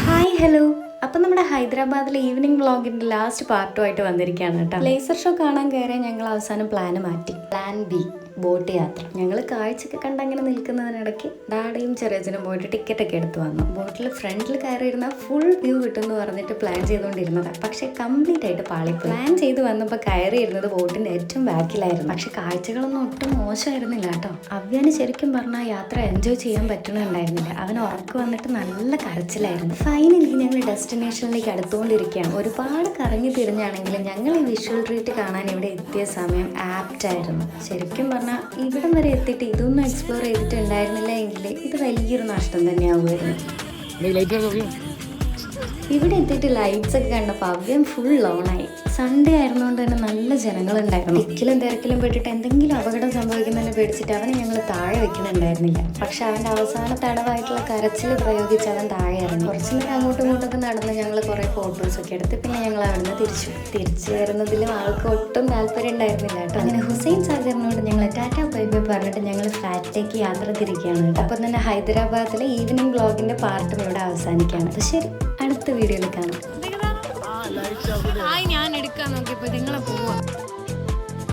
Hi hello. അപ്പം നമ്മുടെ ഹൈദരാബാദിലെ ഈവനിങ് വ്ളോഗിൻ്റെ ലാസ്റ്റ് പാർട്ടുമായിട്ട് വന്നിരിക്കുകയാണ് കേട്ടോ. ലേസർ ഷോ കാണാൻ കയറിയ ഞങ്ങൾ അവസാനം പ്ലാൻ മാറ്റി. പ്ലാൻ ബി, ബോട്ട് യാത്ര. ഞങ്ങൾ കാഴ്ചയൊക്കെ കണ്ടങ്ങനെ നിൽക്കുന്നതിനിടയ്ക്ക് ഡാഡയും ചെറിയച്ഛനും പോയിട്ട് ടിക്കറ്റൊക്കെ എടുത്ത് വന്നു. ബോട്ടിൽ ഫ്രണ്ടിൽ കയറിയിരുന്ന ഫുൾ വ്യൂ കിട്ടുമെന്ന് പറഞ്ഞിട്ട് പ്ലാൻ ചെയ്തുകൊണ്ടിരുന്നതാണ്. പക്ഷേ കംപ്ലീറ്റ് ആയിട്ട് പാളി. പ്ലാൻ ചെയ്ത് വന്നപ്പോൾ കയറിയിരുന്നത് ബോട്ടിൻ്റെ ഏറ്റവും ബാക്കിലായിരുന്നു. പക്ഷെ കാഴ്ചകളൊന്നും ഒട്ടും മോശമായിരുന്നില്ല കേട്ടോ. അവ്യാന് ശരിക്കും പറഞ്ഞാൽ യാത്ര എൻജോയ് ചെയ്യാൻ പറ്റണമുണ്ടായിരുന്നില്ല. അവന് ഉറക്കം വന്നിട്ട് നല്ല കരച്ചിലായിരുന്നു. ഫൈനലി ഞങ്ങൾ ഡെസ്റ്റിനേഷനിലേക്ക് അടുത്തുകൊണ്ടിരിക്കുകയാണ്. ഒരുപാട് കറങ്ങി തിരിഞ്ഞാണെങ്കിലും ഞങ്ങൾ ഈ വിഷ്വൽ ട്രീറ്റ് കാണാൻ ഇവിടെ എത്തിയ സമയം ആപ്റ്റായിരുന്നു. ശരിക്കും പറഞ്ഞാൽ ഇവിടം വരെ എത്തിയിട്ട് ഇതൊന്നും എക്സ്പ്ലോർ ചെയ്തിട്ടുണ്ടായിരുന്നില്ല എങ്കിൽ ഇത് വലിയൊരു നഷ്ടം തന്നെയാവുമായിരുന്നു. ഇവിടെ എത്തിയിട്ട് ലൈറ്റ്സ് ഒക്കെ കണ്ടപ്പോൾ അവ്യം ഫുൾ ലോണായി. സൺഡേ ആയിരുന്നുകൊണ്ട് തന്നെ നല്ല ജനങ്ങളുണ്ടായിരുന്നു. തിക്കിലും തിരക്കിലും പെട്ടിട്ട് എന്തെങ്കിലും അപകടം സംഭവിക്കുന്നതിനെ പേടിച്ചിട്ട് അവനെ ഞങ്ങൾ താഴെ വെക്കുന്നുണ്ടായിരുന്നില്ല. പക്ഷെ അവൻ്റെ അവസാന തടവായിട്ടുള്ള കരച്ചിൽ പ്രയോഗിച്ച് അവൻ താഴെ ഇറങ്ങി. കുറച്ച് നേരം അങ്ങോട്ടും ഇങ്ങോട്ടൊക്കെ നടന്ന് ഞങ്ങൾ കുറേ ഫോട്ടോസൊക്കെ എടുത്ത് പിന്നെ ഞങ്ങൾ അവിടുന്ന് തിരിച്ചു വരുന്നതിലും ആൾക്ക് ഒട്ടും താല്പര്യം ഉണ്ടായിരുന്നില്ല കേട്ടോ. അങ്ങനെ ഹുസൈൻ സാഗറിനോട് ഞങ്ങൾ ടാറ്റ ബൈ ബൈ പറഞ്ഞിട്ട് ഞങ്ങൾ ഫ്ലാറ്റിലേക്ക് യാത്ര തിരിക്കുകയാണ് കേട്ടോ. അപ്പം തന്നെ ഹൈദരാബാദിലെ ഈവനിങ് വ്ളോഗിൻ്റെ പാർട്ടും ഇവിടെ അവസാനിക്കുകയാണ്. അപ്പോൾ ശരി, അടുത്ത വീഡിയോയിൽ കാണാം. ഞാൻ എടുക്കാൻ നോക്കിയപ്പോൾ നിങ്ങളെ പോവാ.